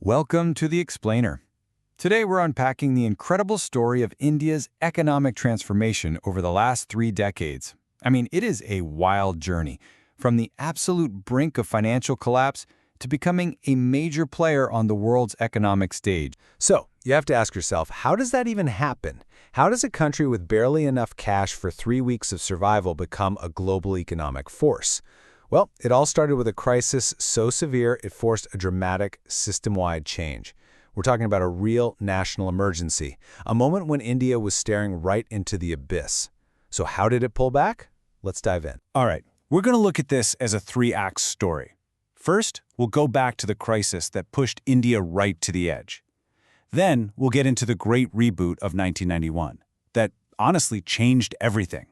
Welcome to The Explainer. Today we're unpacking the incredible story of India's economic transformation over the last 3 decades. It is a wild journey, from the absolute brink of financial collapse to becoming a major player on the world's economic stage. So, you have to ask yourself, how does that even happen? How does a country with barely enough cash for 3 weeks of survival become a global economic force? Well, it all started with a crisis so severe it forced a dramatic, system-wide change. We're talking about a real national emergency, a moment when India was staring right into the abyss. So how did it pull back? Let's dive in. All right, we're going to look at this as a 3-act story. First, we'll go back to the crisis that pushed India right to the edge. Then, we'll get into the Great Reboot of 1991, that honestly changed everything.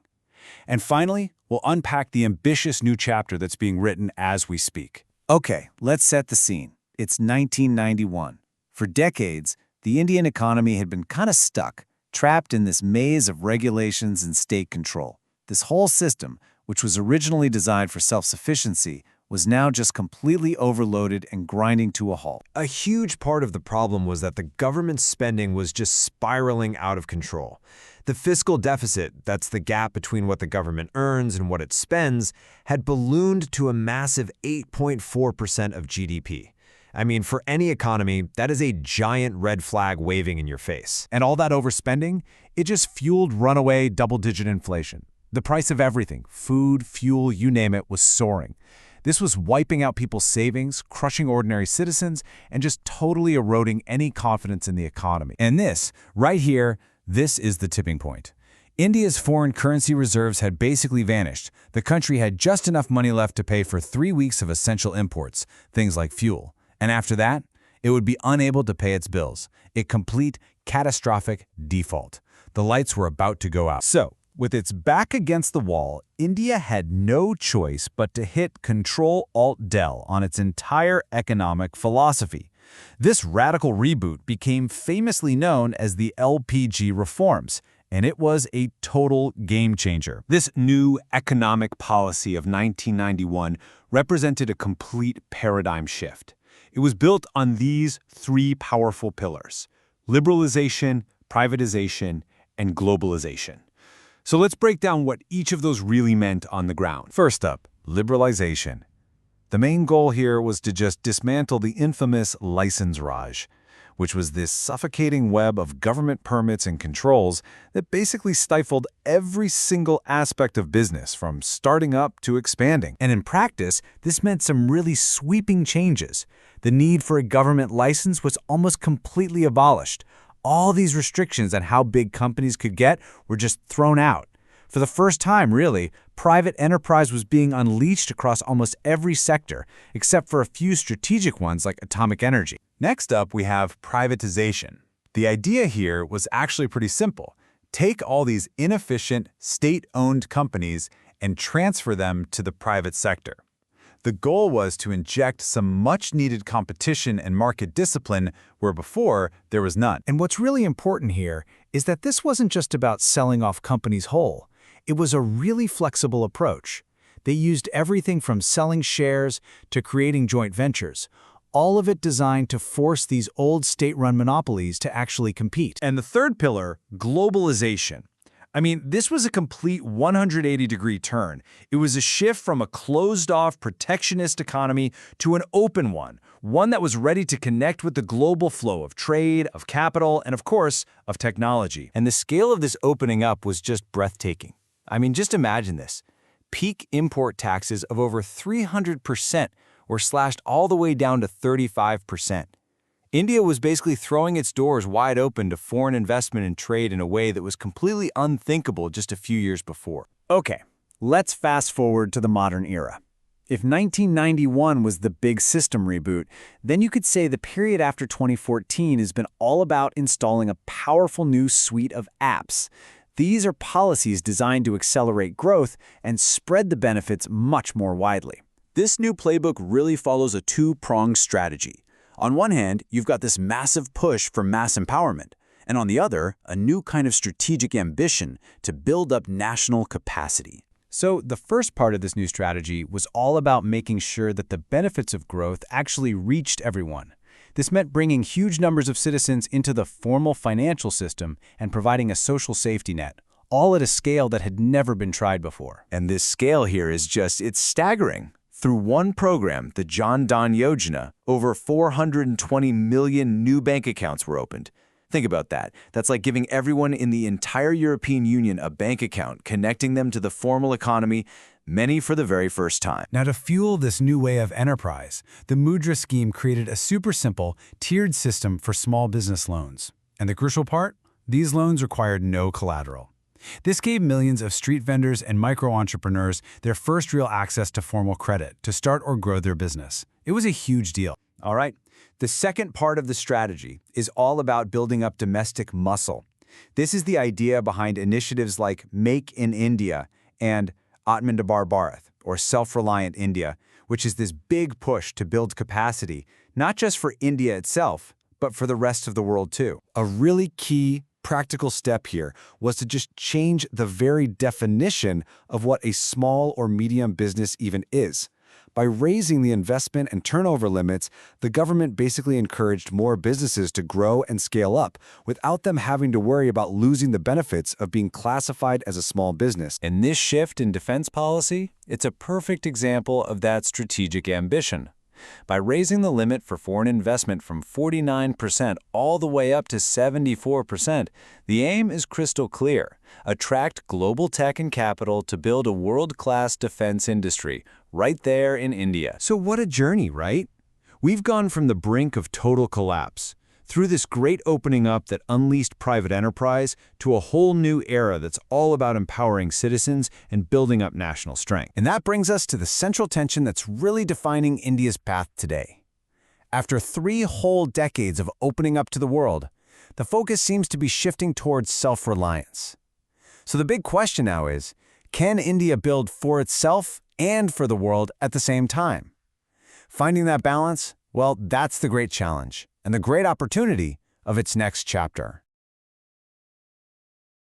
And finally, we'll unpack the ambitious new chapter that's being written as we speak. Okay, let's set the scene. It's 1991. For decades, the Indian economy had been kind of stuck, trapped in this maze of regulations and state control. This whole system, which was originally designed for self-sufficiency, was now just completely overloaded and grinding to a halt. A huge part of the problem was that the government spending was just spiraling out of control. The fiscal deficit, that's the gap between what the government earns and what it spends, had ballooned to a massive 8.4% of GDP. For any economy, that is a giant red flag waving in your face. And all that overspending, it just fueled runaway double-digit inflation. The price of everything, food, fuel, you name it, was soaring. This was wiping out people's savings, crushing ordinary citizens, and just totally eroding any confidence in the economy. And this, right here, this is the tipping point. India's foreign currency reserves had basically vanished. The country had just enough money left to pay for 3 weeks of essential imports, things like fuel. And after that, it would be unable to pay its bills. A complete, catastrophic default. The lights were about to go out. So, with its back against the wall, India had no choice but to hit Control-Alt-Del on its entire economic philosophy. This radical reboot became famously known as the LPG reforms, and it was a total game-changer. This new economic policy of 1991 represented a complete paradigm shift. It was built on these 3 powerful pillars: liberalization, privatization, and globalization. So let's break down what each of those really meant on the ground. First up, liberalization. The main goal here was to just dismantle the infamous license raj, which was this suffocating web of government permits and controls that basically stifled every single aspect of business, from starting up to expanding. And in practice, this meant some really sweeping changes. The need for a government license was almost completely abolished. All these restrictions on how big companies could get were just thrown out. For the first time, really, private enterprise was being unleashed across almost every sector, except for a few strategic ones like atomic energy. Next up, we have privatization. The idea here was actually pretty simple. Take all these inefficient, state-owned companies and transfer them to the private sector. The goal was to inject some much-needed competition and market discipline where before there was none. And what's really important here is that this wasn't just about selling off companies whole. It was a really flexible approach. They used everything from selling shares to creating joint ventures, all of it designed to force these old state-run monopolies to actually compete. And the third pillar, globalization. This was a complete 180-degree turn. It was a shift from a closed-off, protectionist economy to an open one that was ready to connect with the global flow of trade, of capital, and of course, of technology. And the scale of this opening up was just breathtaking. Just imagine this. Peak import taxes of over 300% were slashed all the way down to 35%. India was basically throwing its doors wide open to foreign investment and trade in a way that was completely unthinkable just a few years before. Okay, let's fast forward to the modern era. If 1991 was the big system reboot, then you could say the period after 2014 has been all about installing a powerful new suite of apps. These are policies designed to accelerate growth and spread the benefits much more widely. This new playbook really follows a 2-pronged strategy. On one hand, you've got this massive push for mass empowerment, and on the other, a new kind of strategic ambition to build up national capacity. So the first part of this new strategy was all about making sure that the benefits of growth actually reached everyone. This meant bringing huge numbers of citizens into the formal financial system and providing a social safety net, all at a scale that had never been tried before. And this scale here is it's staggering. Through one program, the Jan Dhan Yojana, over 420 million new bank accounts were opened. Think about that. That's like giving everyone in the entire European Union a bank account, connecting them to the formal economy, many for the very first time. Now, to fuel this new way of enterprise, the Mudra scheme created a super simple, tiered system for small business loans. And the crucial part? These loans required no collateral. This gave millions of street vendors and micro-entrepreneurs their first real access to formal credit to start or grow their business. It was a huge deal. All right. The second part of the strategy is all about building up domestic muscle. This is the idea behind initiatives like Make in India and Atmanirbhar Bharat, or Self-Reliant India, which is this big push to build capacity, not just for India itself, but for the rest of the world too. A really key practical step here was to just change the very definition of what a small or medium business even is. By raising the investment and turnover limits, the government basically encouraged more businesses to grow and scale up without them having to worry about losing the benefits of being classified as a small business. And this shift in defense policy, it's a perfect example of that strategic ambition. By raising the limit for foreign investment from 49% all the way up to 74%, the aim is crystal clear: attract global tech and capital to build a world-class defense industry right there in India. So what a journey, right? We've gone from the brink of total collapse, through this great opening up that unleashed private enterprise, to a whole new era that's all about empowering citizens and building up national strength. And that brings us to the central tension that's really defining India's path today. After 3 whole decades of opening up to the world, the focus seems to be shifting towards self-reliance. So the big question now is, can India build for itself and for the world at the same time? Finding that balance, well, that's the great challenge and the great opportunity of its next chapter.